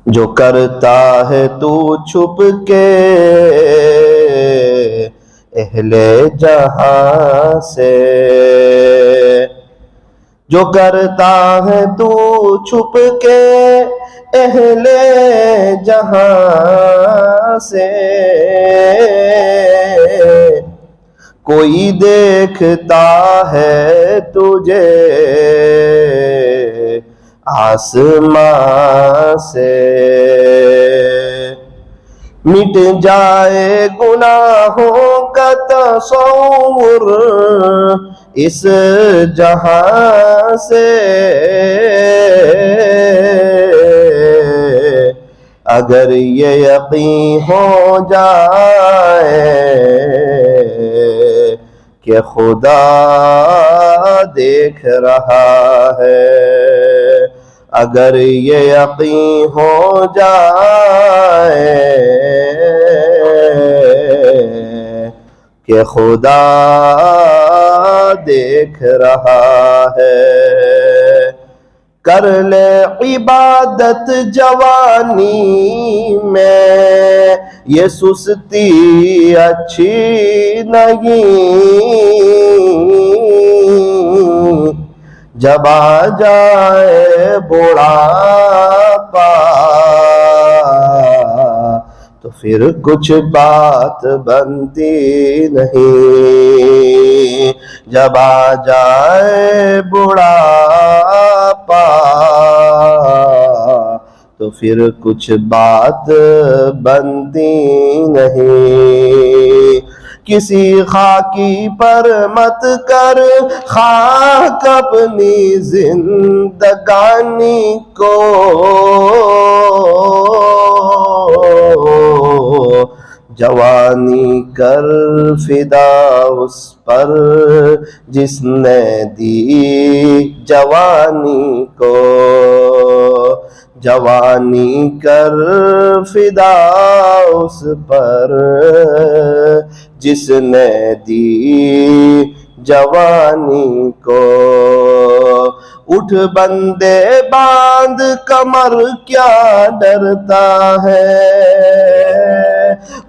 जो करता है तू छुप के अहले जहां से, जो करता है तू छुप के अहले जहां से, कोई देखता है तुझे आसमां से। मिट जाए गुनाहों का तसव्वुर इस जहां से, अगर ये यकीन हो जाए कि खुदा देख रहा है, अगर ये यकीन हो जाए कि खुदा देख रहा है, कर ले इबादत जवानी में, ये सुस्ती अच्छी नहीं, जब आ जाए बुढ़ापा तो फिर कुछ बात बनती नहीं, जब आ जाए बुढ़ापा तो फिर कुछ बात बनती नहीं। किसी खाकी पर मत कर खाक अपनी जिंदगानी को, जवानी कर फिदा उस पर जिसने दी जवानी को, जवानी कर फिदा उस पर जिसने दी जवानी को। उठ बंदे बांध कमर क्या डरता है,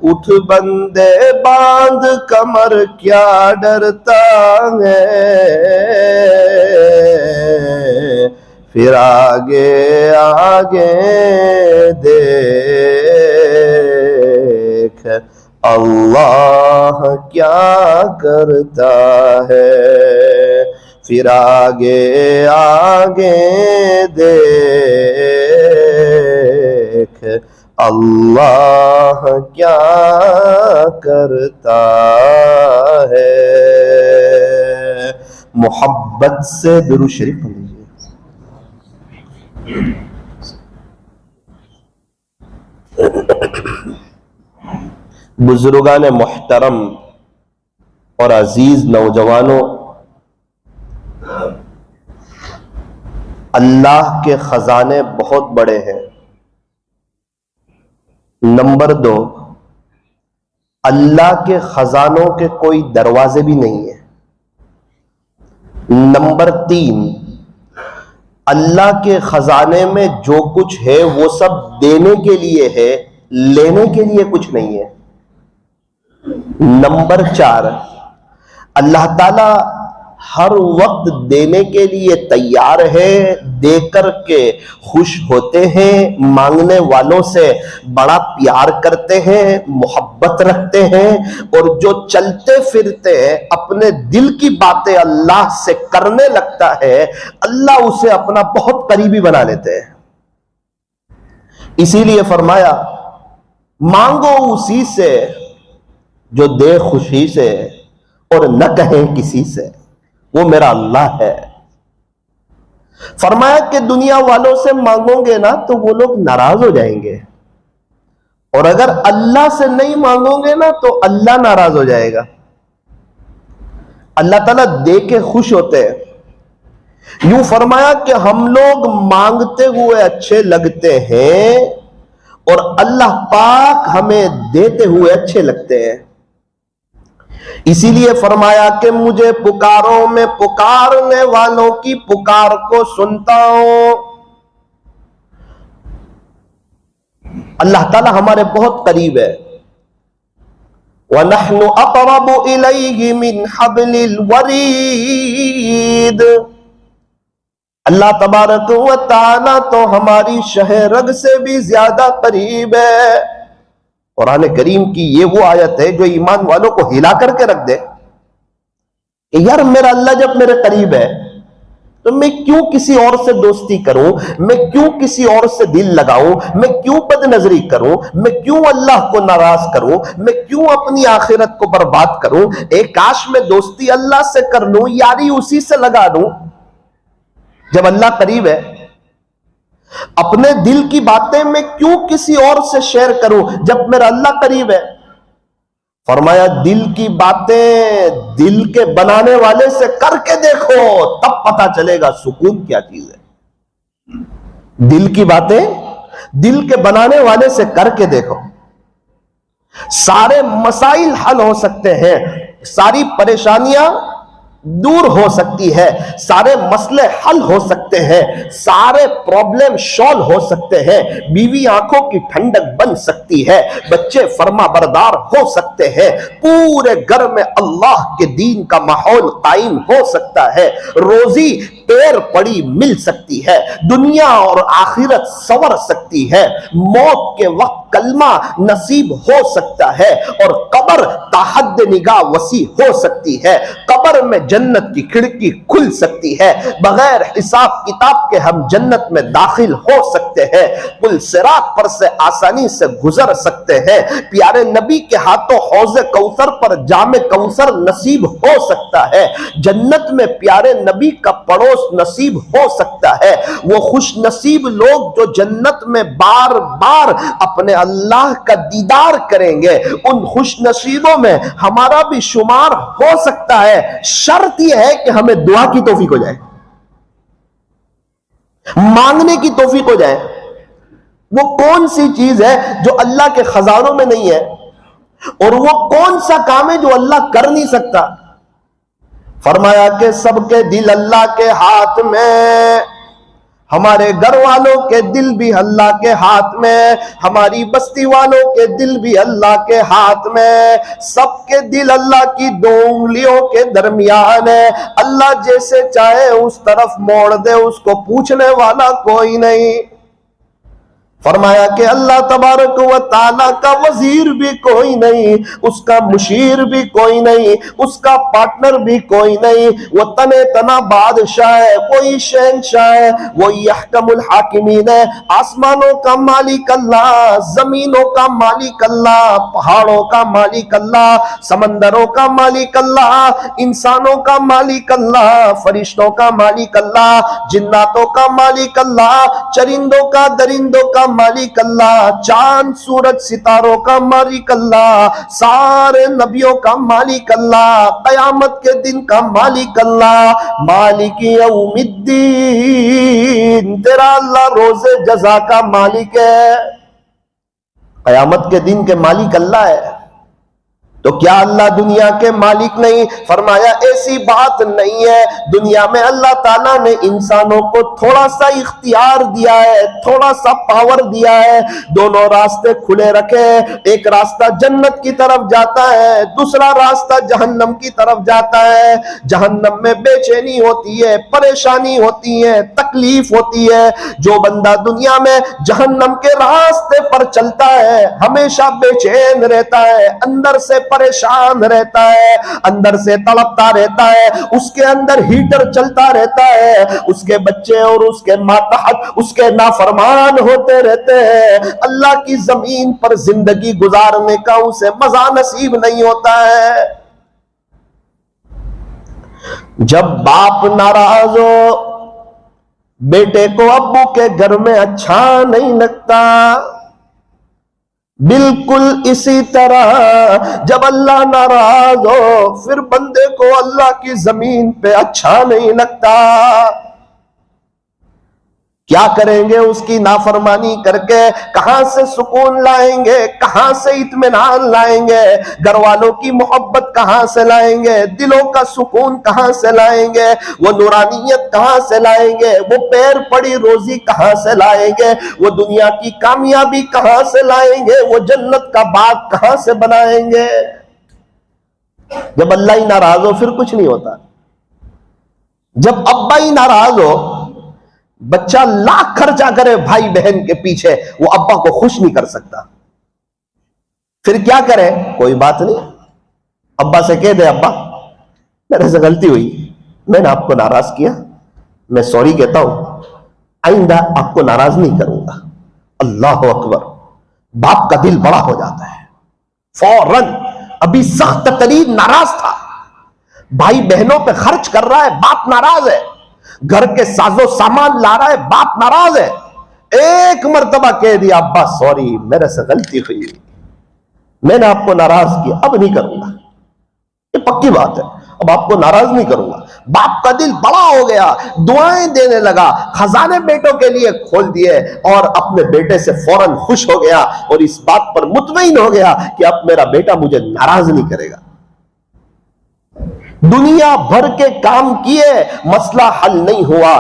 उठ बंदे बांध कमर क्या डरता है, फिर आगे आगे देख अल्लाह क्या करता है, फिर आगे आगे देख अल्लाह क्या करता है। मोहब्बत से दुरूद शरीफ पढ़ लीजिए। बुजुर्गान मोहतरम और अजीज नौजवानों, अल्लाह के खजाने बहुत बड़े हैं। नंबर 2, अल्लाह के खजानों के कोई दरवाजे भी नहीं है। नंबर 3, अल्लाह के खजाने में जो कुछ है वो सब देने के लिए है, लेने के लिए कुछ नहीं है। नंबर 4, अल्लाह ताला हर वक्त देने के लिए तैयार है, देकर के खुश होते हैं, मांगने वालों से बड़ा प्यार करते हैं, मोहब्बत रखते हैं, और जो चलते फिरते अपने दिल की बातें अल्लाह से करने लगता है, अल्लाह उसे अपना बहुत करीबी बना लेते हैं। इसीलिए फरमाया, मांगो उसी से जो दे खुशी से और न कहें किसी से, वो मेरा अल्लाह है। फरमाया कि दुनिया वालों से मांगोगे ना तो वो लोग नाराज हो जाएंगे, और अगर अल्लाह से नहीं मांगोगे ना तो अल्लाह नाराज हो जाएगा। अल्लाह ताला दे के खुश होते हैं। यूं फरमाया कि हम लोग मांगते हुए अच्छे लगते हैं और अल्लाह पाक हमें देते हुए अच्छे लगते हैं। इसीलिए फरमाया कि मुझे पुकारो, मैं पुकारने वालों की पुकार को सुनता हूं। अल्लाह ताला हमारे बहुत करीब है। वनहनु अक़रबु इलैहि मिन हब्लिल वरीद। अल्लाह तबारक व तआला तो हमारी शहरग से भी ज्यादा करीब है। कुरान करीम की ये वो आयत है जो ईमान वालों को हिला करके रख दे कि यार मेरा अल्लाह जब मेरे करीब है तो मैं क्यों किसी और से दोस्ती करूं, मैं क्यों किसी और से दिल लगाऊं, मैं क्यों बदनजरी करूं, मैं क्यों अल्लाह को नाराज करूं, मैं क्यों अपनी आखिरत को बर्बाद करूं। एक काश मैं दोस्ती अल्लाह से कर लूं, यारी उसी से लगा लूं जब अल्लाह करीब है। अपने दिल की बातें मैं क्यों किसी और से शेयर करूं जब मेरा अल्लाह करीब है। फरमाया दिल की बातें दिल के बनाने वाले से करके देखो, तब पता चलेगा सुकून क्या चीज है। दिल की बातें दिल के बनाने वाले से करके देखो। सारे मसाइल हल हो सकते हैं, सारी परेशानियां दूर हो सकती है, सारे मसले हल हो सकते हैं, सारे प्रॉब्लम सॉल्व हो सकते हैं, बीवी आंखों की ठंडक बन सकती है, बच्चे फर्मा बरदार हो सकते हैं, पूरे घर में अल्लाह के दीन का माहौल कायम हो सकता है, रोजी पैर पड़ी मिल सकती है, दुनिया और आखिरत संवर सकती है, मौत के वक्त कलमा नसीब हो सकता है और कब्र ताहद निगाह वसी हो सकती है। कब्र में जन्नत की खिड़की खुल सकती है, बगैर हिसाब किताब के हम जन्नत में दाखिल हो सकते हैं, पुल सिरात पर से आसानी से गुजर सकते हैं, प्यारे नबी के हाथों हौज़े कौसर पर जामे कौसर नसीब हो सकता है, जन्नत में प्यारे नबी का पड़ोस नसीब हो सकता है। वो खुश नसीब लोग जो जन्नत में बार बार अपने अल्लाह का दीदार करेंगे, उन खुश नसीबों में हमारा भी शुमार हो सकता है। शर्त यह है कि हमें दुआ की तौफीक हो जाए, मांगने की तौफीक हो जाए। वो कौन सी चीज है जो अल्लाह के खजानों में नहीं है, और वो कौन सा काम है जो अल्लाह कर नहीं सकता। फरमाया कि सबके दिल अल्लाह के हाथ में, हमारे घर वालों के दिल भी अल्लाह के हाथ में, हमारी बस्ती वालों के दिल भी अल्लाह के हाथ में, सबके दिल अल्लाह की दो उंगलियों के दरमियान है। अल्लाह जैसे चाहे उस तरफ मोड़ दे, उसको पूछने वाला कोई नहीं। फरमाया कि अल्लाह तबारक व ताला का वजीर भी कोई नहीं, उसका मुशीर भी कोई नहीं, उसका पार्टनर भी कोई नहीं। वो तने तना बादशाह है, वही शहंशाह है, वही अहकमुल हाकिमीन है। आसमानों का मालिक अल्लाह, जमीनों का मालिक अल्लाह, पहाड़ों का मालिक अल्लाह, समंदरों का मालिक अल्लाह, इंसानों का मालिक अल्लाह, फरिश्तों का मालिक अल्लाह, जिन्नातों का मालिक अल्लाह, चरिंदों का दरिंदों का मालिक अल्लाह, चांद सूरज सितारों का मालिक अल्लाह, सारे नबियों का मालिक अल्लाह, कयामत के दिन का मालिक अल्लाह, मालिक यौमिद्दीन, तेरा अल्लाह रोजे जजा का मालिक है। कयामत के दिन के मालिक अल्लाह है, तो क्या अल्लाह दुनिया के मालिक नहीं? फरमाया ऐसी बात नहीं है। दुनिया में अल्लाह ताला ने इंसानों को थोड़ा सा इख्तियार दिया है, थोड़ा सा पावर दिया है, दोनों रास्ते खुले रखे। एक रास्ता जन्नत की तरफ जाता है, दूसरा रास्ता जहन्नम की तरफ जाता है। जहन्नम में बेचैनी होती है, परेशानी होती है, तकलीफ होती है। जो बंदा दुनिया में जहन्नम के रास्ते पर चलता है, हमेशा बेचैन रहता है, अंदर से परेशान रहता है, अंदर से तड़पता रहता है, उसके अंदर हीटर चलता रहता है, उसके बच्चे और उसके मातहत उसके नाफरमान होते रहते हैं। अल्लाह की जमीन पर जिंदगी गुजारने का उसे मजा नसीब नहीं होता है। जब बाप नाराज हो, बेटे को अब्बू के घर में अच्छा नहीं लगता। बिल्कुल इसी तरह जब अल्लाह नाराज हो, फिर बंदे को अल्लाह की जमीन पे अच्छा नहीं लगता। क्या करेंगे उसकी नाफरमानी करके? कहां से सुकून लाएंगे, कहां से इत्मीनान लाएंगे, घर वालों की मोहब्बत कहां से लाएंगे, दिलों का सुकून कहां से लाएंगे, वो नूरानियत कहां से लाएंगे, वो पैर पड़ी रोजी कहां से लाएंगे, वो दुनिया की कामयाबी कहां से लाएंगे, वो जन्नत का बाग कहां से बनाएंगे? जब अल्लाह ही नाराज हो फिर कुछ नहीं होता। जब अब्बा ही नाराज हो, बच्चा लाख खर्चा करे भाई बहन के पीछे, वो अब्बा को खुश नहीं कर सकता। फिर क्या करे? कोई बात नहीं, अब्बा से कह दे अब्बा मेरे से गलती हुई, मैंने आपको नाराज किया, मैं सॉरी कहता हूं, आइंदा आपको नाराज नहीं करूंगा। अल्लाह अकबर। बाप का दिल बड़ा हो जाता है फौरन। अभी सख्त तरीन नाराज था, भाई बहनों पे खर्च कर रहा है, बाप नाराज है, घर के साजो सामान ला रहा है, बाप नाराज है। एक मर्तबा कह दिया अब्बा सॉरी मेरे से गलती हुई, मैंने आपको नाराज किया, अब नहीं करूंगा, ये पक्की बात है, अब आपको नाराज नहीं करूंगा। बाप का दिल बड़ा हो गया, दुआएं देने लगा, खजाने बेटों के लिए खोल दिए और अपने बेटे से फौरन खुश हो गया और इस बात पर मुतमईन हो गया कि अब मेरा बेटा मुझे नाराज नहीं करेगा। दुनिया भर के काम किए, मसला हल नहीं हुआ,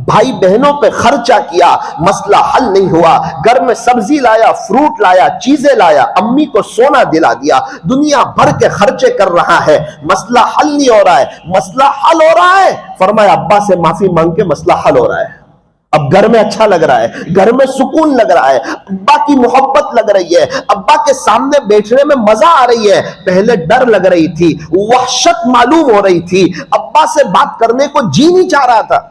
भाई बहनों पे खर्चा किया, मसला हल नहीं हुआ, घर में सब्जी लाया, फ्रूट लाया, चीजें लाया, अम्मी को सोना दिला दिया, दुनिया भर के खर्चे कर रहा है, मसला हल नहीं हो रहा है। मसला हल हो रहा है, फरमाया अब्बा से माफी मांग के मसला हल हो रहा है। अब घर में अच्छा लग रहा है, घर में सुकून लग रहा है, अब्बा की मोहब्बत लग रही है, अब्बा के सामने बैठने में मजा आ रही है। पहले डर लग रही थी, वहशत मालूम हो रही थी, अब्बा से बात करने को जी नहीं चाह रहा था।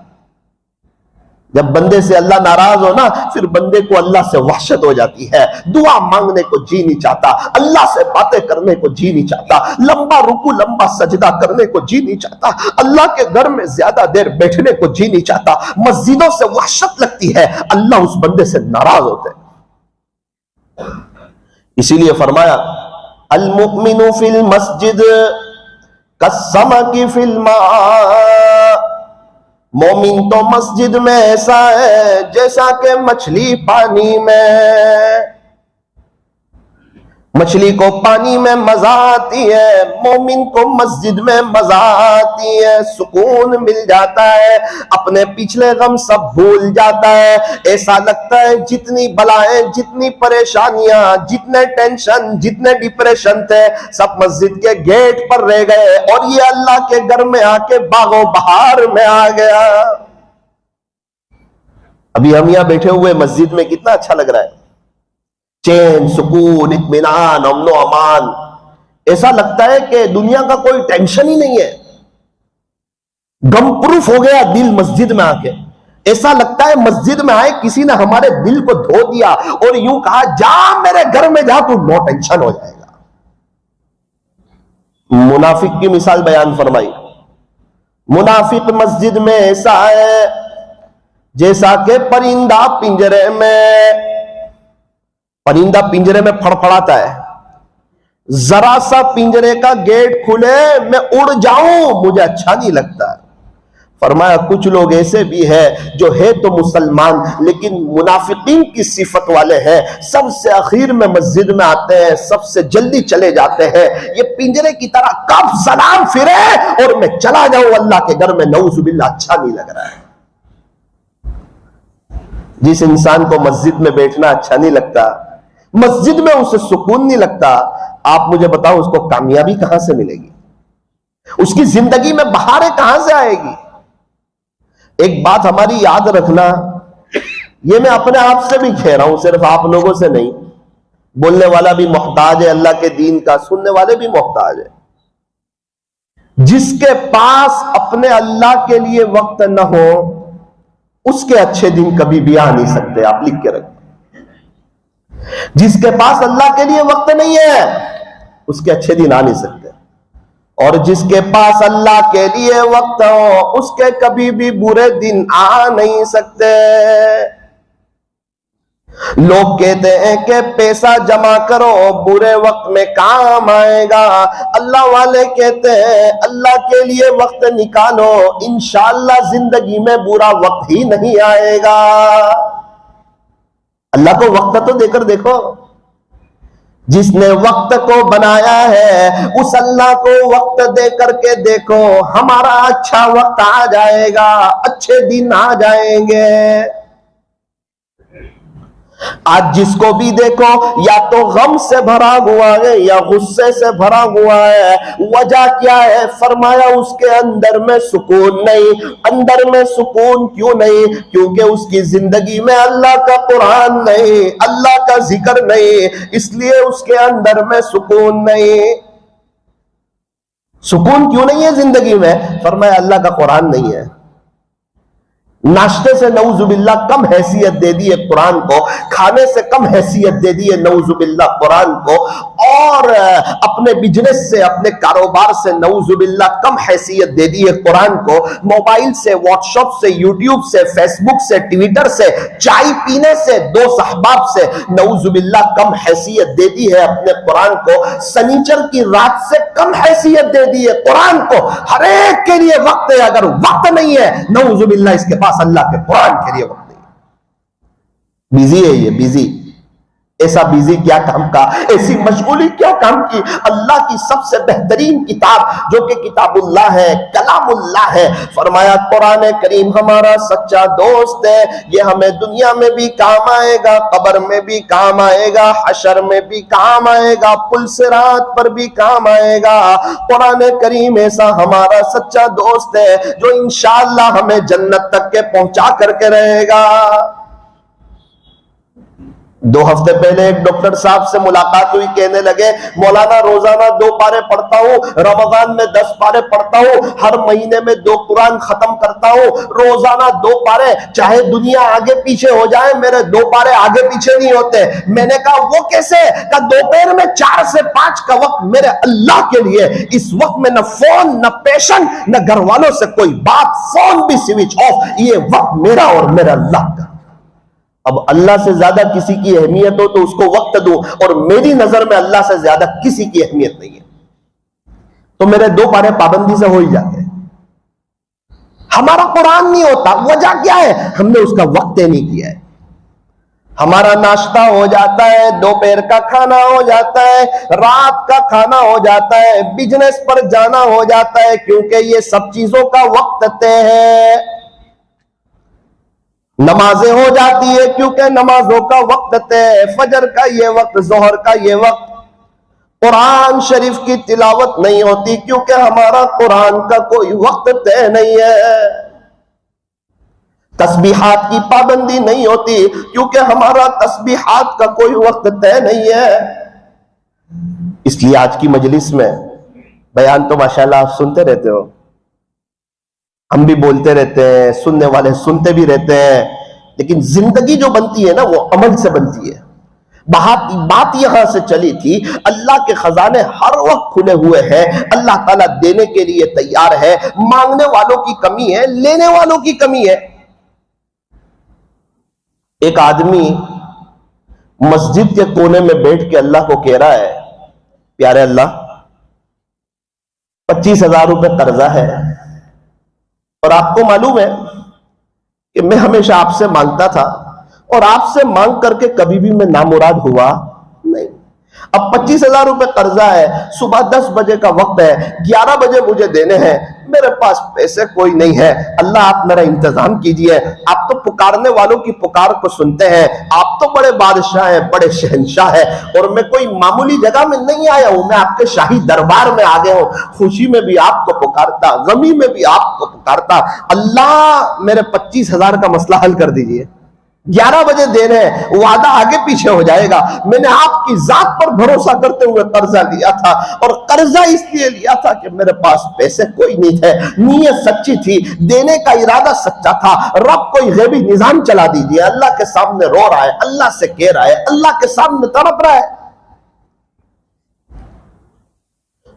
जब बंदे से अल्लाह नाराज हो ना, फिर बंदे को अल्लाह से वहशत हो जाती है, दुआ मांगने को जी नहीं चाहता, अल्लाह से बातें करने को जी नहीं चाहता, लंबा रुकू लंबा सजदा करने को जी नहीं चाहता, अल्लाह के घर में ज्यादा देर बैठने को जी नहीं चाहता, मस्जिदों से वहशत लगती है, अल्लाह उस बंदे से नाराज होते हैं। इसीलिए फरमाया अल मुमिनु फिल मस्जिद कस्समकी फिल मा, मोमिन तो मस्जिद में ऐसा है जैसा कि मछली पानी में। मछली को पानी में मजा आती है, मोमिन को मस्जिद में मजा आती है, सुकून मिल जाता है, अपने पिछले गम सब भूल जाता है। ऐसा लगता है जितनी बलाएं, जितनी परेशानियां, जितने टेंशन, जितने डिप्रेशन थे, सब मस्जिद के गेट पर रह गए और ये अल्लाह के घर में आके बागो बहार में आ गया। अभी हम यहां बैठे हुए मस्जिद में कितना अच्छा लग रहा है, चैन, सुकून, इत्मीनान, अमनो अमान, ऐसा लगता है कि दुनिया का कोई टेंशन ही नहीं है। गम प्रूफ हो गया दिल मस्जिद में आके, ऐसा लगता है मस्जिद में आए किसी ने हमारे दिल को धो दिया और यूं कहा जा मेरे घर में जा, तू नो टेंशन हो जाएगा। मुनाफिक की मिसाल बयान फरमाई। मुनाफिक मस्जिद में ऐसा है जैसा कि परिंदा पिंजरे में, परिंदा पिंजरे में फड़फड़ाता है, जरा सा पिंजरे का गेट खुले मैं उड़ जाऊं, मुझे अच्छा नहीं लगता। फरमाया कुछ लोग ऐसे भी हैं जो है तो मुसलमान लेकिन मुनाफिकीन की सिफत वाले हैं, सबसे आखिर में मस्जिद में आते हैं, सबसे जल्दी चले जाते हैं। ये पिंजरे की तरह कब सलाम फिरे और मैं चला जाऊं अल्लाह के घर में, नऊजुबिल्लाह, अच्छा नहीं लग रहा है। जिस इंसान को मस्जिद में बैठना अच्छा नहीं लगता, मस्जिद में उसे सुकून नहीं लगता, आप मुझे बताओ उसको कामयाबी कहां से मिलेगी, उसकी जिंदगी में बहारें कहां से आएगी। एक बात हमारी याद रखना, ये मैं अपने आप से भी कह रहा हूं, सिर्फ आप लोगों से नहीं, बोलने वाला भी मोहताज है अल्लाह के दीन का, सुनने वाले भी मोहताज है। जिसके पास अपने अल्लाह के लिए वक्त न हो उसके अच्छे दिन कभी भी आ नहीं सकते, आप लिख के रखो। जिसके पास अल्लाह के लिए वक्त नहीं है उसके अच्छे दिन आ नहीं सकते, और जिसके पास अल्लाह के लिए वक्त हो उसके कभी भी बुरे दिन आ नहीं सकते। लोग कहते हैं कि पैसा जमा करो बुरे वक्त में काम आएगा। अल्लाह वाले कहते हैं अल्लाह के लिए वक्त निकालो, इंशाअल्लाह जिंदगी में बुरा वक्त ही नहीं आएगा। अल्लाह को वक्त तो देकर देखो। जिसने वक्त को बनाया है उस अल्लाह को वक्त दे करके देखो, हमारा अच्छा वक्त आ जाएगा, अच्छे दिन आ जाएंगे। आज जिसको भी देखो या तो गम से भरा हुआ है या गुस्से से भरा हुआ है। वजह क्या है? फरमाया उसके अंदर में सुकून नहीं। अंदर में सुकून क्यों नहीं? क्योंकि उसकी जिंदगी में अल्लाह का कुरान नहीं, अल्लाह का जिक्र नहीं, इसलिए उसके अंदर में सुकून नहीं। सुकून क्यों नहीं है जिंदगी में? फरमाया अल्लाह का कुरान नहीं है। नाश्ते से नऊजुबिल्ला कम हैसियत दे दी है कुरान को, खाने से कम हैसियत दे दी है नऊजुबिल्ला कुरान को, और अपने बिजनेस से, अपने कारोबार से नऊजुबिल्ला कम हैसियत दे दी है कुरान को। मोबाइल से, व्हाट्सएप से, यूट्यूब से, फेसबुक से, ट्विटर से, चाय पीने से, दोस्त अहबाब से नऊजुबिल्ला कम हैसियत दे दी है अपने कुरान को। सनीचर की रात से कम हैसियत दे दी है कुरान को। हर एक के लिए वक्त है, अगर वक्त नहीं है नऊजुबिल्ला इसके पास अल्लाह के कुरान के लिए वक्त नहीं। बिजी है ये, बिजी। ऐसा बिजी क्या काम का, ऐसी मशगूली क्या काम की? अल्लाह की सबसे बेहतरीन किताब जो कि किताबुल्लाह है, कलामुल्लाह है। फरमाया कुरान करीम हमारा सच्चा दोस्त है, ये हमें दुनिया में भी काम आएगा, कब्र में भी काम आएगा, हशर में भी काम आएगा, पुल सिरात पर भी काम आएगा। कुरान करीम ऐसा हमारा सच्चा दोस्त है जो इंशाअल्लाह हमें जन्नत तक के पहुंचा करके रहेगा। 2 हफ्ते पहले एक डॉक्टर साहब से मुलाकात हुई, कहने लगे मौलाना रोजाना 2 पारे पढ़ता हूँ, रमजान में 10 पारे पढ़ता हूँ, हर महीने में 2 कुरान खत्म करता हूँ, रोजाना 2 पारे, चाहे दुनिया आगे पीछे हो जाए मेरे 2 पारे आगे पीछे नहीं होते। मैंने कहा वो कैसे? कहा दोपहर में 4 से 5 का वक्त मेरे अल्लाह के लिए, इस वक्त में न फोन, न पेशेंट, न घर वालों से कोई बात, फोन भी स्विच ऑफ, ये वक्त मेरा और मेरा अल्लाह का। अब अल्लाह से ज्यादा किसी की अहमियत हो तो उसको वक्त दो, और मेरी नजर में अल्लाह से ज्यादा किसी की अहमियत नहीं है, तो मेरे 2 पारे पाबंदी से हो ही जाते हैं। हमारा कुरान नहीं होता, वजह क्या है? हमने उसका वक्त नहीं किया है। हमारा नाश्ता हो जाता है, दोपहर का खाना हो जाता है, रात का खाना हो जाता है, बिजनेस पर जाना हो जाता है, क्योंकि ये सब चीजों का वक्त तय है। नमाजें हो जाती है क्योंकि नमाजों का वक्त तय, फजर का ये वक्त, जोहर का ये वक्त। कुरान शरीफ की तिलावत नहीं होती क्योंकि हमारा कुरान का कोई वक्त तय नहीं है। तस्बीहात की पाबंदी नहीं होती क्योंकि हमारा तस्बीहात का कोई वक्त तय नहीं है। इसलिए आज की मजलिस में बयान तो माशाल्लाह आप सुनते रहते हो, हम भी बोलते रहते हैं, सुनने वाले सुनते भी रहते हैं, लेकिन जिंदगी जो बनती है ना वो अमल से बनती है। बात यहां से चली थी, अल्लाह के खजाने हर वक्त खुले हुए हैं, अल्लाह ताला देने के लिए तैयार है। मांगने वालों की कमी है, लेने वालों की कमी है। एक आदमी मस्जिद के कोने में बैठ के अल्लाह को कह रहा है, प्यारे अल्लाह 25,000 रुपए कर्जा है, और आपको मालूम है कि मैं हमेशा आपसे मांगता था और आपसे मांग करके कभी भी मैं नामुराद हुआ नहीं। अब 25,000 रुपए कर्जा है, सुबह 10 बजे का वक्त है, 11 बजे मुझे देने हैं, मेरे पास पैसे कोई नहीं है, अल्लाह आप मेरा इंतजाम कीजिए। आप तो पुकारने वालों की पुकार को सुनते हैं, आप तो बड़े बादशाह हैं, बड़े शहंशाह हैं, और मैं कोई मामूली जगह में नहीं आया हूं, मैं आपके शाही दरबार में आ गया हूं। खुशी में भी आपको पुकारता, गमी में भी आपको पुकारता, अल्लाह मेरे 25,000 का मसला हल कर दीजिए। 11 बजे दे रहे हैं, वादा आगे पीछे हो जाएगा। मैंने आपकी जात पर भरोसा करते हुए कर्जा लिया था, और कर्जा इसलिए लिया था कि मेरे पास पैसे कोई नहीं थे, नीयत सच्ची थी, देने का इरादा सच्चा था। रब कोई गैबी निजाम चला दीजिए। अल्लाह के सामने रो रहा है, अल्लाह से कह रहा है, अल्लाह के सामने तड़प रहा है।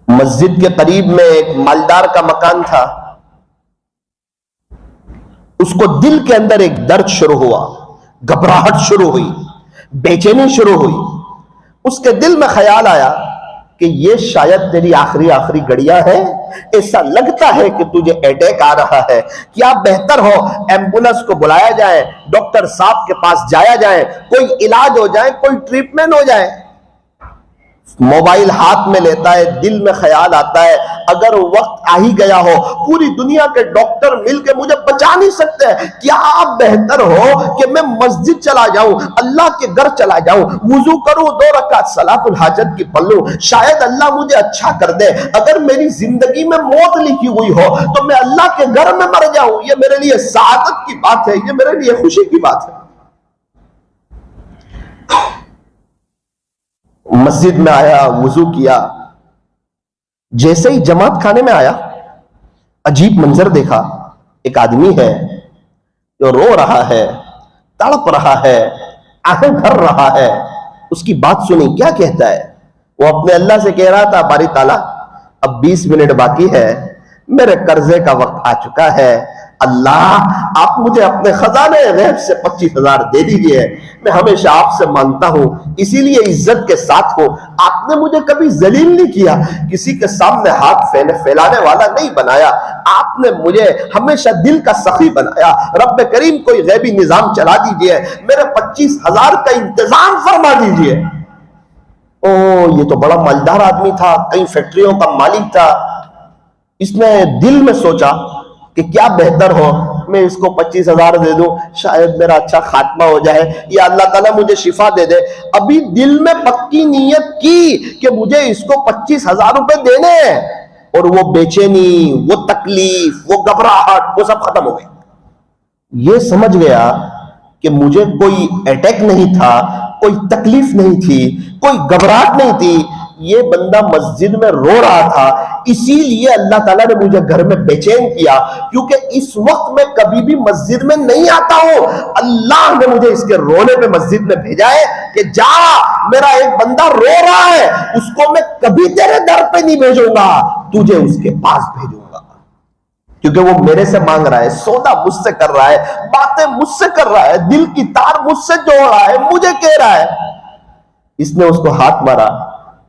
मस्जिद के करीब में एक मालदार का मकान था, उसको दिल के अंदर एक दर्द शुरू हुआ, घबराहट शुरू हुई। बेचैनी शुरू हुई। उसके दिल में ख्याल आया कि ये शायद तेरी आखिरी आखिरी घड़ियां हैं, ऐसा लगता है कि तुझे अटैक आ रहा है, क्या बेहतर हो एम्बुलेंस को बुलाया जाए, डॉक्टर साहब के पास जाया जाए, कोई इलाज हो जाए, कोई ट्रीटमेंट हो जाए। मोबाइल हाथ में लेता है, दिल में ख्याल आता है अगर वक्त आ ही गया हो, पूरी दुनिया के डॉक्टर मिलकर मुझे बचा नहीं सकते, क्या आप बेहतर हो कि मैं मस्जिद चला जाऊं, अल्लाह के घर चला जाऊं, वुजू करूं, 2 रकात सलातुल हाजत की पढ़ लूं, शायद अल्लाह मुझे अच्छा कर दे। अगर मेरी जिंदगी में मौत लिखी हुई हो तो मैं अल्लाह के घर में मर जाऊं, ये मेरे लिए सआदत की बात है, ये मेरे लिए खुशी की बात है। मस्जिद में आया, वुजू किया, जैसे ही जमात खाने में आया अजीब मंजर देखा। एक आदमी है जो रो रहा है, तड़प रहा है, आंखें भर रहा है। उसकी बात सुनी, क्या कहता है? वो अपने अल्लाह से कह रहा था, बारी ताला अब 20 मिनट बाकी है, मेरे कर्जे का वक्त आ चुका है, अल्लाह आप मुझे अपने खजाने गैब से 25,000 दे दीजिए, मैं हमेशा आपसे मांगता हूं, इसीलिए इज्जत के साथ हो, आपने मुझे कभी जलील नहीं किया, किसी के सामने हाथ फैलाने वाला नहीं बनाया, आपने मुझे हमेशा दिल का सखी बनाया। रब्ब करीम कोई गैबी निजाम चला दीजिए, मेरे 25,000 का इंतजाम फरमा दीजिए। ओ, ये तो बड़ा मालदार आदमी था, कई फैक्ट्रियों का मालिक था। इसने दिल में सोचा कि क्या बेहतर हो, मैं इसको 25,000 दे दूं, शायद मेरा अच्छा खात्मा हो जाए या अल्लाह ताला मुझे शिफा दे दे। अभी दिल में पक्की नीयत की कि मुझे इसको 25,000 रुपए देने हैं, और वो बेचैनी, वो तकलीफ, वो घबराहट, वो सब खत्म हो गई। ये समझ गया कि मुझे कोई अटैक नहीं था, कोई तकलीफ नहीं थी, कोई घबराहट नहीं थी, ये बंदा मस्जिद में रो रहा था, इसीलिए अल्लाह ताला ने मुझे घर में बेचैन किया, क्योंकि इस वक्त मैं कभी भी मस्जिद में नहीं आता हूं। अल्लाह ने मुझे इसके रोने पे मस्जिद में भेजा है कि जा, मेरा एक बंदा रो रहा है, उसको मैं कभी तेरे दर पे नहीं भेजूंगा, तुझे उसके पास भेजूंगा, क्योंकि वो मेरे से मांग रहा है, सौदा मुझसे कर रहा है, बातें मुझसे कर रहा है, दिल की तार मुझसे जोड़ रहा है, मुझे कह रहा है। इसने उसको हाथ मारा,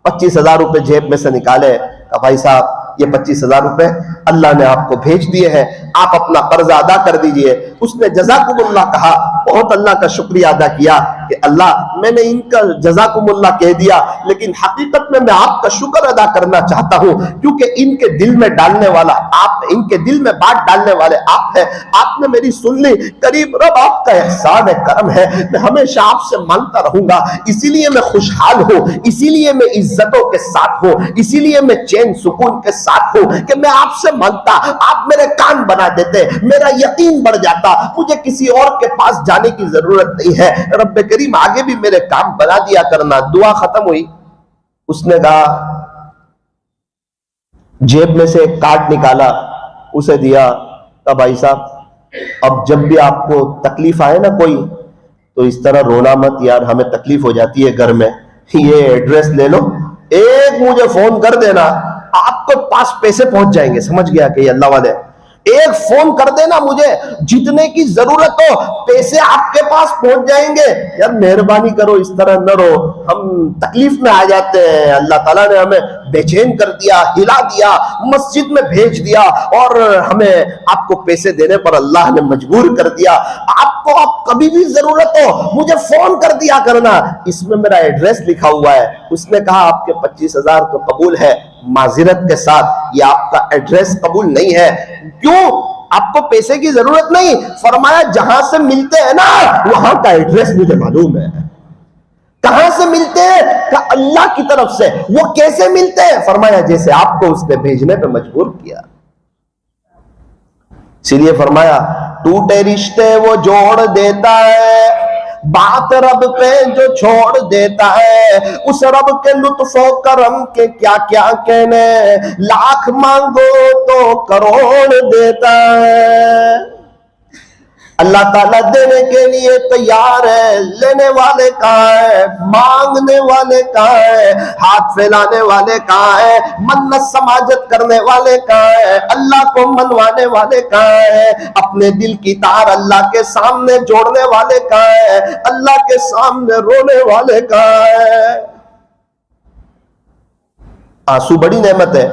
25,000 रुपए जेब में से निकाले, कहा भाई साहब ये 25,000 रुपए अल्लाह ने आपको भेज दिए हैं, आप अपना कर्जा अदा कर दीजिए। उसने जज़ाकुमुल्लाह कहा, बहुत अल्लाह का शुक्रिया अदा किया कि अल्लाह मैंने इनका जज़ाकुमुल्लाह कह दिया, लेकिन हकीकत में मैं आपका शुक्र अदा करना चाहता हूं, क्योंकि इनके दिल में डालने वाला आप, इनके दिल में बात डालने वाले आप हैं, आपने मेरी सुन ली, करीब रब आपका एहसान है, करम है, मैं हमेशा आपसे मांगता रहूंगा, इसीलिए मैं खुशहाल हूं, इसीलिए मैं इज्जतों के साथ हूं, इसीलिए मैं चैन सुकून के साथ हूं कि मैं आपसे मांगता, आप मेरे कान बना देते, मेरा यकीन बढ़ जाता, मुझे किसी और के पास जाने की जरूरत नहीं है, रब्बे करीम आगे भी मेरे काम बना दिया करना। दुआ खत्म हुई, उसने कहा, जेब में से एक कार्ड निकाला, उसे दिया, कहा भाई साहब अब जब भी आपको तकलीफ आए ना कोई, तो इस तरह रोना मत यार, हमें तकलीफ हो जाती है घर में, ये एड्रेस ले लो, एक मुझे फोन कर देना, आपको पास पैसे पहुंच जाएंगे। समझ गया कि अल्लाह वाले, एक फोन कर देना मुझे, जितने की जरूरत हो पैसे आपके पास पहुंच जाएंगे। यार मेहरबानी करो, इस तरह न रो, हम तकलीफ में आ जाते हैं, अल्लाह ताला ने हमें बेचैन कर दिया, हिला दिया, मस्जिद में भेज दिया, और हमें आपको पैसे देने पर अल्लाह ने मजबूर कर दिया। आपको अब कभी भी जरूरत हो मुझे फोन कर दिया करना, इसमें मेरा एड्रेस लिखा हुआ है। उसने कहा आपके 25,000 तो कबूल है, माजिरत के साथ ये आपका एड्रेस कबूल नहीं है। क्यों? आपको पैसे की जरूरत नहीं, फरमाया जहां से मिलते हैं ना वहां का एड्रेस मुझे मालूम है। कहां से मिलते हैं? का अल्लाह की तरफ से। वो कैसे मिलते हैं? फरमाया जैसे आपको उसने भेजने पे मजबूर किया। इसीलिए फरमाया टूटे रिश्ते वो जोड़ देता है, बात रब पे जो छोड़ देता है, उस रब के लुत्फो करम के क्या क्या कहने, लाख मांगो तो करोड़ देता है। अल्लाह ताला देने के लिए तैयार है, लेने वाले कहाँ है, मांगने वाले कहाँ है, हाथ फैलाने वाले कहाँ है, मन्नत समाजत करने वाले कहाँ है, अल्लाह को मनवाने वाले कहाँ है, अपने दिल की तार अल्लाह के सामने जोड़ने वाले कहाँ है, अल्लाह के सामने रोने वाले कहाँ है। आंसू बड़ी नेमत है,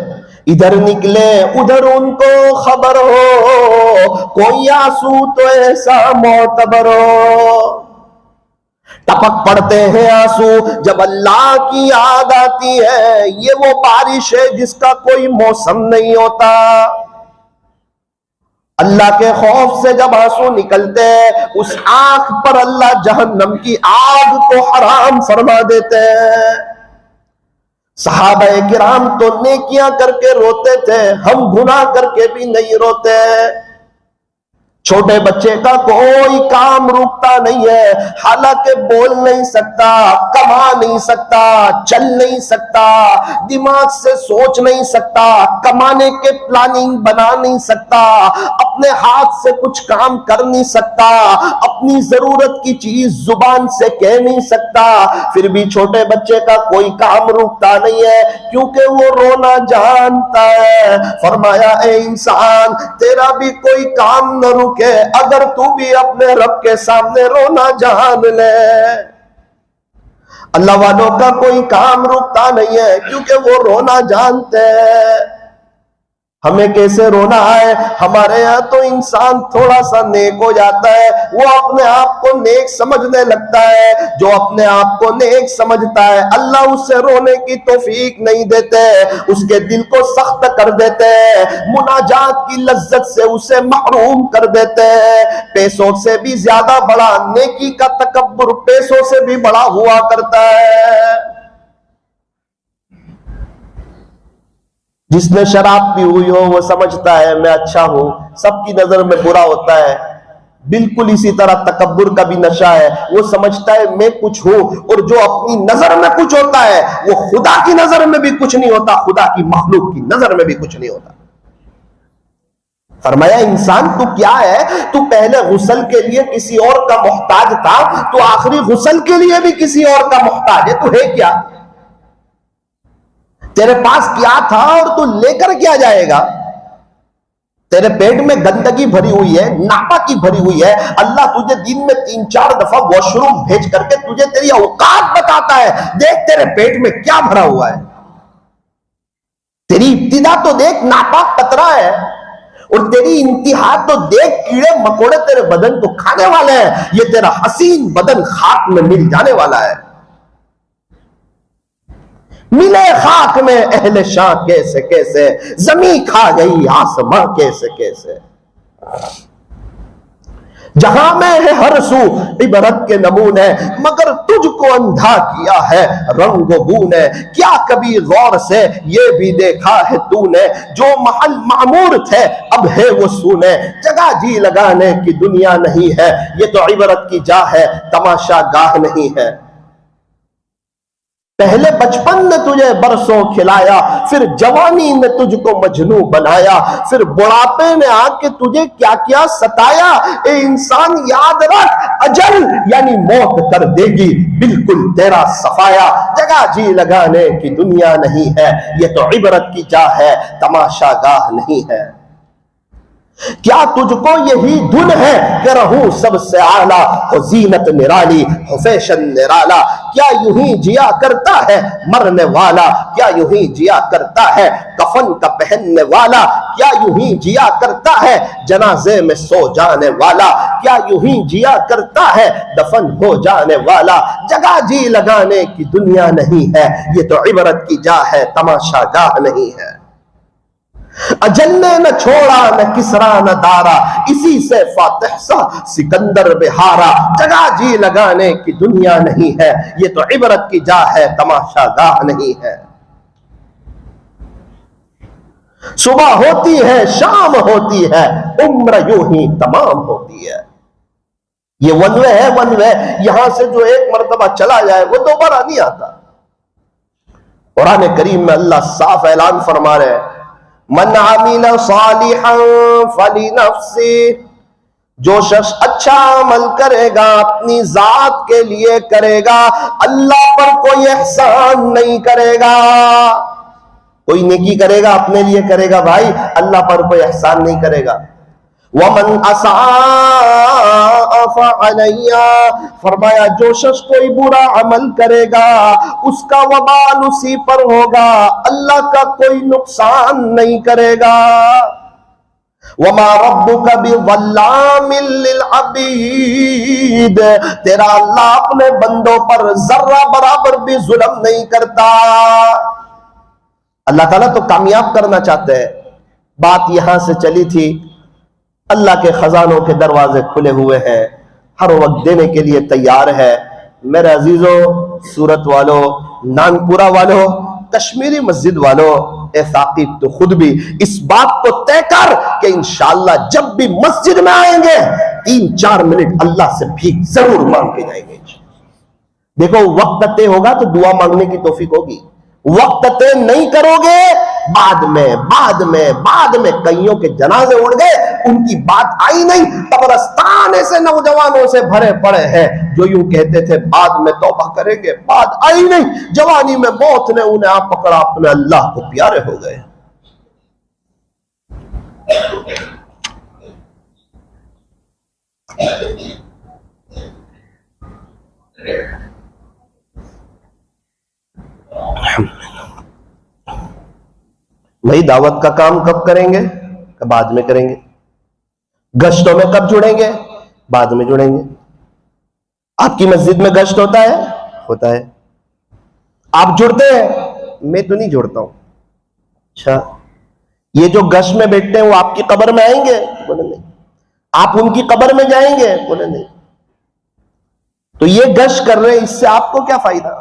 इधर निकले उधर उनको खबर हो, कोई आंसू तो ऐसा मोतबर हो। टपक पड़ते हैं आंसू जब अल्लाह की याद आती है, ये वो बारिश है जिसका कोई मौसम नहीं होता। अल्लाह के खौफ से जब आंसू निकलते हैं, उस आंख पर अल्लाह जहन्नम की आग को हराम फरमा देते हैं। सहाबाए किराम तो नेकियां करके रोते थे, हम गुनाह करके भी नहीं रोते। छोटे बच्चे का कोई काम रुकता नहीं है, हालांकि बोल नहीं सकता, कमा नहीं सकता, चल नहीं सकता, दिमाग से सोच नहीं सकता, कमाने के प्लानिंग बना नहीं सकता, अपने हाथ से कुछ काम कर नहीं सकता, अपनी जरूरत की चीज जुबान से कह नहीं सकता, फिर भी छोटे बच्चे का कोई काम रुकता नहीं है, क्योंकि वो रोना जानता है। फरमाया, ए इंसान, तेरा भी कोई काम न रुके अगर तू भी अपने रब के सामने रोना जान ले। अल्लाह वालों का कोई काम रुकता नहीं है, क्योंकि वो रोना जानते हैं। हमें कैसे रोना है, हमारे यहाँ तो इंसान थोड़ा सा नेक हो जाता है, वो अपने आप को नेक समझने लगता है। जो अपने आप को नेक समझता है, अल्लाह उससे रोने की तौफीक नहीं देते, उसके दिल को सख्त कर देते हैं, मुनाजात की लज्जत से उसे महरूम कर देते हैं। पैसों से भी ज्यादा बड़ा नेकी का तकब्बुर पैसों से भी बड़ा हुआ करता है। जिसने शराब पी हुई हो वो समझता है मैं अच्छा हूं, सबकी नजर में बुरा होता है। बिल्कुल इसी तरह तकब्बुर का भी नशा है, वो समझता है मैं कुछ हूं, और जो अपनी नजर में कुछ होता है वो खुदा की नजर में भी कुछ नहीं होता, खुदा की मखलूक की नजर में भी कुछ नहीं होता। फरमाया, इंसान तू क्या है, तू पहले गुस्ल के लिए किसी और का मोहताज था, तू आखिरी गुस्ल के लिए भी किसी और का मोहताज है। तू है क्या? तेरे पास क्या था और तू लेकर क्या जाएगा? तेरे पेट में गंदगी भरी हुई है, नापाकी भरी हुई है। अल्लाह तुझे दिन में 3-4 दफा वॉशरूम भेज करके तुझे तेरी औकात बताता है। देख तेरे पेट में क्या भरा हुआ है, तेरी इब्तिदा तो देख नापाक कतरा है, और तेरी इंतहा तो देख कीड़े मकोड़े तेरे बदन को खाने वाले हैं। ये तेरा हसीन बदन खाक में मिल जाने वाला है। मिले खाक में अहले शाह कैसे कैसे, जमी खा गई आसमां कैसे कैसे। जहां में है हर सू इबरत के नमूने, मगर तुझको अंधा किया है रंगो बू ने। क्या कभी गौर से ये भी देखा है तूने, जो महल मामूर थे अब है वो सूने। जगह जी लगाने की दुनिया नहीं है, ये तो इबरत की जा है तमाशा गाह नहीं है। पहले बचपन ने तुझे बरसों खिलाया, फिर जवानी ने तुझको मजनू बनाया, फिर बुढ़ापे ने आके तुझे क्या क्या सताया। ए इंसान याद रख, अजल यानी मौत कर देगी बिल्कुल तेरा सफाया। जगह जी लगाने की दुनिया नहीं है, ये तो इबरत की जा है तमाशा गाह नहीं है। क्या तुझको यही धुन है कि रहूं सबसे आला, हो जीनत निराली हो फैशन निराला। क्या यूं ही जिया करता है मरने वाला, क्या यूं ही जिया करता है कफन का पहनने वाला। क्या यूं ही जिया करता है जनाजे में सो जाने वाला, क्या यूं ही जिया करता है दफन हो जाने वाला। जगह जी लगाने की दुनिया नहीं है, ये तो इबरत की जा है तमाशा गाह नहीं है। अजल ने न छोड़ा न किसरा न दारा, इसी से फातिह सा सिकंदर बिहारा। जगह जी लगाने की दुनिया नहीं है, ये तो इबरत की जा है तमाशा गाह नहीं है। सुबह होती है शाम होती है, उम्र यूं ही तमाम होती है। ये वन वे है, वन वे। यहां से जो एक मर्तबा चला जाए वो दोबारा नहीं आता। कुरान करीम में अल्लाह साफ ऐलान फरमा रहे हैं, मन आमिल सालिहन फलिनफ्सी, जो शख्स अच्छा अमल करेगा अपनी जात के लिए करेगा, अल्लाह पर कोई एहसान नहीं करेगा। कोई नेकी करेगा अपने लिए करेगा भाई, अल्लाह पर कोई एहसान नहीं करेगा। वमन असा फअलैया, फरमाया जो शख्स कोई बुरा अमल करेगा उसका वबाल उसी पर होगा, अल्लाह का कोई नुकसान नहीं करेगा। वमा रब्बुका बिज़ल्लामिल लिल अबीद, तेरा अल्लाह अपने बंदों पर जर्रा बराबर भी जुल्म नहीं करता। अल्लाह ताला तो कामयाब करना चाहते हैं। बात यहां से चली थी, अल्लाह के खजानों के दरवाजे खुले हुए हैं, हर वक्त देने के लिए तैयार है। मेरे अजीजों, सूरत वालों, नानपुरा वालों, कश्मीरी मस्जिद वालों, ए साकिब तो खुद भी इस बात को तय कर कि इंशाअल्लाह जब भी मस्जिद में आएंगे 3-4 मिनट अल्लाह से भीख जरूर मांग के जाएंगे। देखो वक्त तय होगा तो दुआ मांगने की तौफीक होगी, वक्त तय नहीं करोगे बाद में कईयों के जनाजे उड़ गए, उनकी बात आई नहीं। कब्रिस्तान ऐसे नौजवानों से भरे पड़े हैं जो यूं कहते थे बाद में तौबा करेंगे, बात आई नहीं, जवानी में मौत ने उन्हें आप पकड़ा, अपने अल्लाह को प्यारे हो गए। भाई दावत का काम कब करेंगे? बाद में करेंगे। गश्तों में कब जुड़ेंगे? बाद में जुड़ेंगे। आपकी मस्जिद में गश्त होता है? होता है। आप जुड़ते हैं? मैं तो नहीं जुड़ता हूं। अच्छा, ये जो गश्त में बैठते हैं वो आपकी कब्र में आएंगे? बोले नहीं। आप उनकी कब्र में जाएंगे? बोले नहीं। तो ये गश्त कर रहे हैं, इससे आपको क्या फायदा?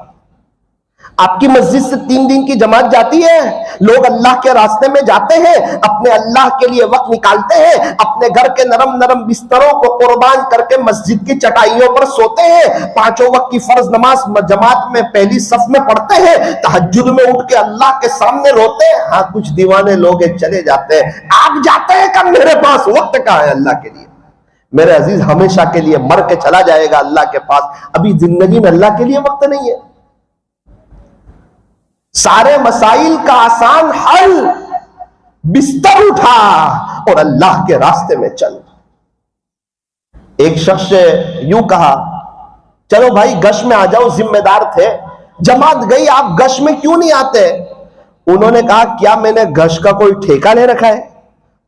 आपकी मस्जिद से 3 दिन की जमात जाती है, लोग अल्लाह के रास्ते में जाते हैं, अपने अल्लाह के लिए वक्त निकालते हैं, अपने घर के नरम नरम बिस्तरों को कुर्बान करके मस्जिद की चटाइयों पर सोते हैं, 5 वक्त की फर्ज नमाज जमात में पहली सफ में पढ़ते हैं, तहज्जुद में उठ के अल्लाह के सामने रोते हैं। हाँ, कुछ दीवाने लोग चले जाते हैं, आग जाते हैं कि मेरे पास वक्त कहाँ है अल्लाह के लिए। मेरे अजीज, हमेशा के लिए मर के चला जाएगा अल्लाह के पास, अभी जिंदगी में अल्लाह के लिए वक्त नहीं है। सारे मसाइल का आसान हल, बिस्तर उठा और अल्लाह के रास्ते में चल। एक शख्स से यूं कहा, चलो भाई गश में आ जाओ, जिम्मेदार थे, जमात गई, आप गश में क्यों नहीं आते? उन्होंने कहा, क्या मैंने गश का कोई ठेका ले रखा है?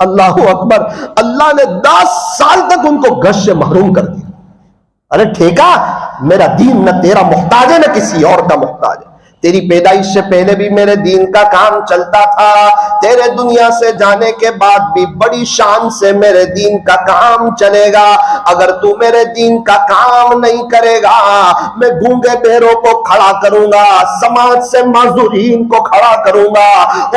अल्लाहू अकबर, अल्लाह ने 10 साल तक उनको गश से महरूम कर दिया। अरे ठेका, मेरा दीन न तेरा मोहताज है न किसी और का मोहताज है। तेरी पैदाइश से पहले भी मेरे दीन का काम चलता था, तेरे दुनिया से जाने के बाद भी बड़ी शान से मेरे दीन का काम चलेगा। अगर तू मेरे दीन का काम नहीं करेगा, मैं गूंगे बहरों को खड़ा करूंगा, समाज से माजूरीन को खड़ा करूंगा,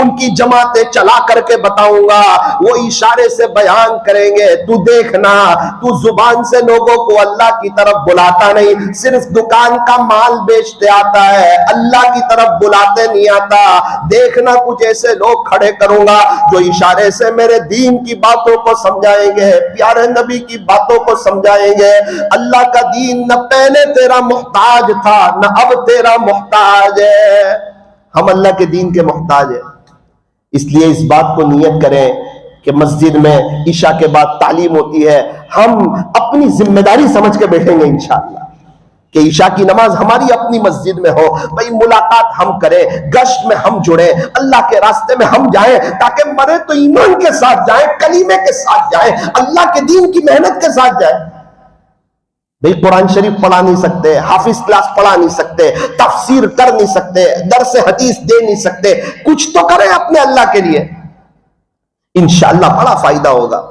उनकी जमातें चला करके बताऊंगा, वो इशारे से बयान करेंगे। तू देखना, तू जुबान से लोगों को अल्लाह की तरफ बुलाता नहीं, सिर्फ दुकान का माल बेचते आता है, अल्लाह की तरफ बुलाते नहीं आता। देखना, कुछ ऐसे लोग खड़े करूंगा जो इशारे से मेरे दीन की बातों को समझाएंगे, प्यारे नबी की बातों को समझाएंगे। अल्लाह का दीन न पहले तेरा मोहताज था न अब तेरा मोहताज है, हम अल्लाह के दीन के मोहताज है। इसलिए इस बात को नियत करें कि मस्जिद में इशा के बाद तालीम होती है, हम अपनी जिम्मेदारी समझ के बैठेंगे इंशाअल्लाह कि ईशा की नमाज हमारी अपनी मस्जिद में हो। भाई मुलाकात हम करें, गश्त में हम जुड़े, अल्लाह के रास्ते में हम जाएं, ताकि मरे तो ईमान के साथ जाएं, कलीमे के साथ जाएं, अल्लाह के दीन की मेहनत के साथ जाएं। भाई कुरान शरीफ पढ़ा नहीं सकते, हाफिज क्लास पढ़ा नहीं सकते, तफसीर कर नहीं सकते, दर्स हदीस दे नहीं सकते, कुछ तो करें अपने अल्लाह के लिए, इंशाअल्लाह बड़ा फायदा होगा।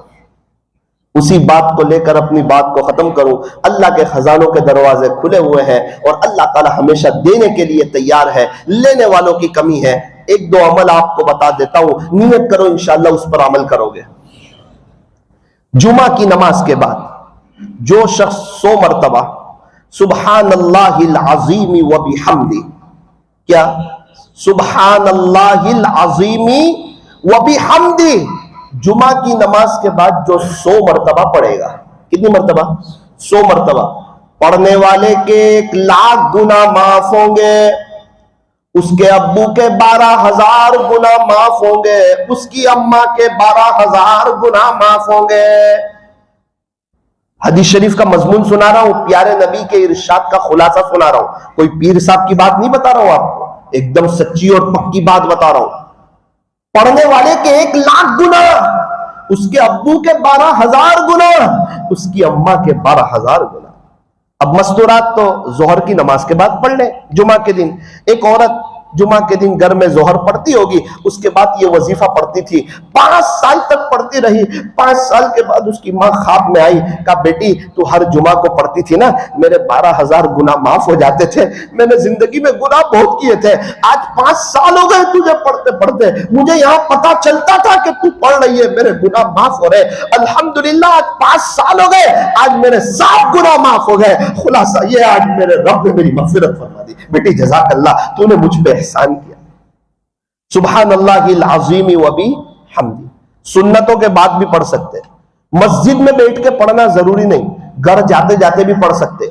उसी बात को लेकर अपनी बात को खत्म करूं, अल्लाह के खजानों के दरवाजे खुले हुए हैं और अल्लाह ताला हमेशा देने के लिए तैयार है, लेने वालों की कमी है। 1-2 अमल आपको बता देता हूं, नियत करो इंशाअल्लाह उस पर अमल करोगे। जुमा की नमाज के बाद जो शख्स 100 मरतबा सुबहानल्लाहिल अज़ीमी व बिहम्दी, क्या सुबहानल्लाहिल अज़ीमी व बिहम्दी, जुमा की नमाज के बाद जो 100 मरतबा पढ़ेगा, कितनी मर्तबा? 100 मर्तबा। पढ़ने वाले के 1,00,000 गुना माफ होंगे, उसके अब्बू के 12,000 गुना माफ होंगे, उसकी अम्मा के 12,000 गुना माफ होंगे। हदीस शरीफ का मजमून सुना रहा हूं, प्यारे नबी के इरशाद का खुलासा सुना रहा हूं, कोई पीर साहब की बात नहीं बता रहा हूं आपको, एकदम सच्ची और पक्की बात बता रहा हूं। पढ़ने वाले के 1,00,000 गुना, उसके अब्बू के 12,000 गुना, उसकी अम्मा के 12,000 गुना। अब मस्तूरात तो जोहर की नमाज के बाद पढ़ ले। जुमा के दिन एक औरत जुमा के दिन घर में जोहर पढ़ती होगी, उसके बाद ये वजीफा पढ़ती थी, 5 साल तक पढ़ती रही। 5 साल के बाद उसकी माँ ख्वाब में आई, कहा बेटी तू हर जुमा को पढ़ती थी ना, मेरे 12,000 गुना माफ हो जाते थे, मैंने जिंदगी में गुनाह बहुत किए थे, आज 5 साल हो गए तुझे पढ़ते पढ़ते, मुझे यहाँ पता चलता था कि तू पढ़ रही है, मेरे गुनाह माफ हो रहे, अल्हम्दुलिल्लाह आज 5 साल हो गए, आज मेरे 7 गुनाह माफ हो गए। खुलासा ये, आज मेरे रब ने मेरी मग़फ़िरत फरमा दी। बेटी जज़ाकल्लाह, तूने मुझ पे एहसान किया। सुब्हानल्लाहिल अज़ीम व बिहम्दी। सुन्नतों के बाद भी पढ़ सकते, मस्जिद में बैठ के पढ़ना जरूरी नहीं, घर जाते जाते भी पढ़ सकते,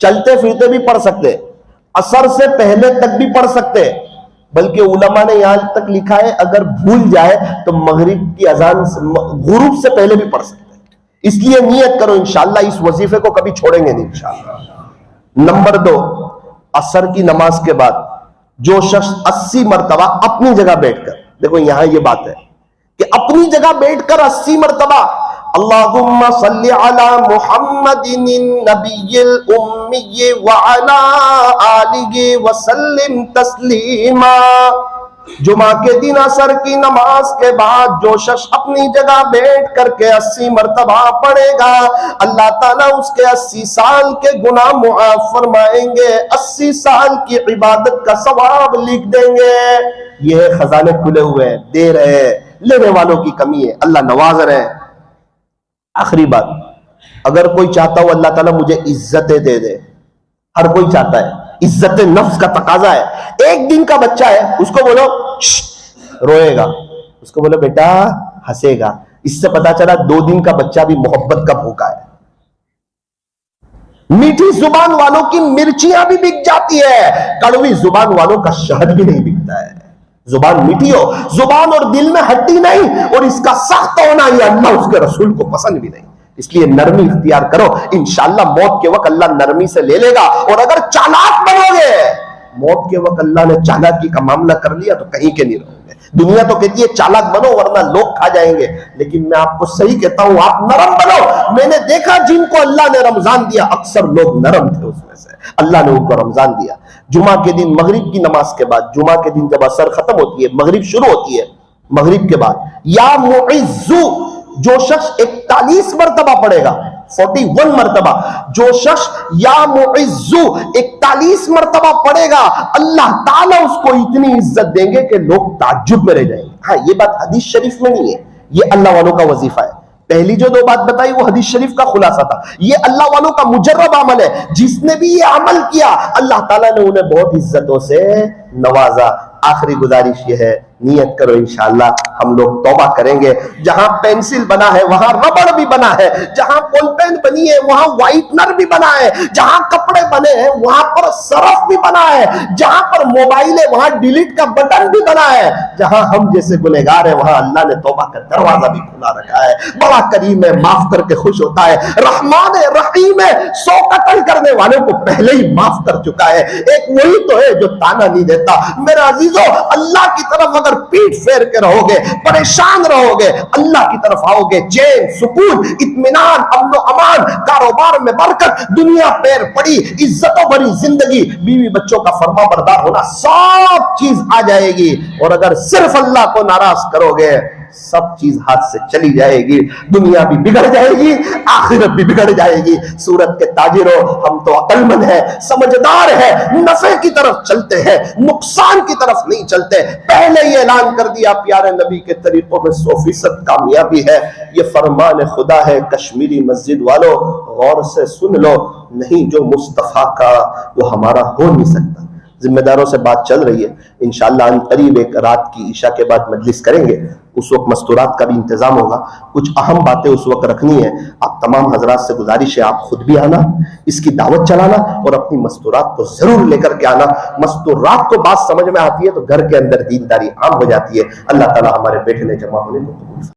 चलते फिरते भी पढ़ सकते, असर से पहले तक भी पढ़ सकते, बल्कि उलमा ने यहां तक लिखा है अगर भूल जाए तो मगरिब की अजान गुरूब से पहले भी पढ़ सकते। इसलिए नियत करो इंशाअल्लाह इस वजीफे को कभी छोड़ेंगे नहीं इंशाअल्लाह। नंबर 2, असर की नमाज के बाद जो शख्स 80 मरतबा अपनी जगह बैठकर, देखो यहां ये बात है कि अपनी जगह बैठकर 80 मरतबा अल्लाहुम्मा सल्ली अला मुहम्मदिन नबिय्यिल उम्मी व अला आलिहि व सल्लिम तस्लीमा। जुमा के दिन असर की नमाज के बाद जो शख्स अपनी जगह बैठ करके 80 मरतबा पढ़ेगा, अल्लाह ताला उसके 80 साल के गुनाह मुआफ फरमाएंगे, 80 साल की इबादत का सवाब लिख देंगे। ये खजाने खुले हुए हैं, दे रहे हैं, लेने वालों की कमी है, अल्लाह नवाज रहे हैं। आखिरी बात, अगर कोई चाहता हो अल्लाह ताला मुझे इज्जतें दे दे, हर कोई चाहता है, इज्जत नफ्स का तकाजा है। एक दिन का बच्चा है, उसको बोलो रोएगा, उसको बोलो बेटा हंसेगा, इससे पता चला 2 दिन का बच्चा भी मोहब्बत का भूखा है। मीठी जुबान वालों की मिर्चियां भी बिक जाती है, कड़वी जुबान वालों का शहद भी नहीं बिकता है। जुबान मीठी हो, जुबान और दिल में हड्डी नहीं, और इसका सख्त होना ये अल्लाह उसके रसूल को पसंद भी नहीं। इसलिए नरमी इख्तियार करो, इंशाअल्लाह मौत के वक्त अल्लाह नरमी से ले लेगा। और अगर चालाक बनोगे, मौत के वक्त अल्लाह ने चालाकी का मामला कर लिया तो कहीं के नहीं रहोगे। दुनिया तो कहती है चालाक बनो वरना लोग खा जाएंगे, लेकिन मैं आपको सही कहता हूं आप नरम बनो। मैंने देखा जिनको अल्लाह ने रमजान दिया, अक्सर लोग नरम थे, उसमें से अल्लाह ने उनको रमजान दिया। जुमा के दिन मगरिब की नमाज के बाद, जुमा के दिन जब असर खत्म होती है, मगरिब शुरू होती है, मगरिब के बाद या मुइज्जु जो शख्स 41 मरतबा पढ़ेगा, 41 मरतबा जो शख्स या मुइज्जु 41 मरतबा पढ़ेगा, अल्लाह ताला उसको इतनी इज्जत देंगे कि लोग ताज्जुब में रह जाएंगे। हाँ, ये बात हदीस शरीफ में नहीं है, ये अल्लाह वालों का वजीफा है। पहली जो 2 बात बताई वो हदीस शरीफ का खुलासा था, ये अल्लाह वालों का मुजर्रब अमल है। जिसने भी ये अमल किया अल्लाह ताला ने उन्हें बहुत इज्जतों से नवाजा। आखिरी गुजारिश ये है, नियत करो इंशाअल्लाह हम लोग तौबा करेंगे। जहां पेंसिल बना है वहां रबड़ भी बना है, जहां बॉल पेन बनी है वहां व्हाइटनर भी बना है, जहां कपड़े बने हैं वहां पर सरफ भी बना है, जहां पर मोबाइल है वहां डिलीट का बटन भी बना है। जहां हम जैसे गुनहगार है वहां अल्लाह ने तौबा का दरवाजा भी खुला रखा है। बड़ा करीम है, माफ करके खुश होता है, रहमान है, रहीम है, 100 कत्ल करने वालों को पहले ही माफ कर चुका है। एक वही तो है जो ताना नहीं देता। मेरा अजीजों, अल्लाह की तरफ अगर पीठ फेर के रहोगे, परेशान रहोगे, अल्लाह की तरफ आओगे, चैन, सुकून, इत्मीनान, अमन अमान, कारोबार में बरकत, दुनिया पैर पड़ी, इज्जतों भरी जिंदगी, बीवी बच्चों का फरमा बरदार होना, सब चीज आ जाएगी। और अगर सिर्फ अल्लाह को नाराज करोगे, सब चीज हाथ से चली जाएगी, दुनिया भी बिगड़ जाएगी, आखिरत भी बिगड़ जाएगी। सूरत के ताजिरों, हम तो अक्लमंद है, समझदार है, नफे की तरफ चलते हैं, नुकसान की तरफ नहीं चलते। पहले ही ऐलान कर दिया प्यारे नबी के तरीकों में 100% कामयाबी है। ये फरमान खुदा है, कश्मीरी मस्जिद वालों गौर से सुन लो, नहीं जो मुस्तफा का वो हमारा हो नहीं सकता। जिम्मेदारों से बात चल रही है, इंशाअल्लाह करीब एक रात की ईशा के बाद मजलिस करेंगे। उस वक्त मस्तूरात का भी इंतजाम होगा। कुछ अहम बातें उस वक्त रखनी है। आप तमाम हजरात से गुजारिश है, आप खुद भी आना, इसकी दावत चलाना और अपनी मस्तूरात को जरूर लेकर के आना। मस्तूरात को बात समझ में आती है तो घर के अंदर दीनदारी आम हो जाती है। अल्लाह ताला हमारे बैठने जमा होने को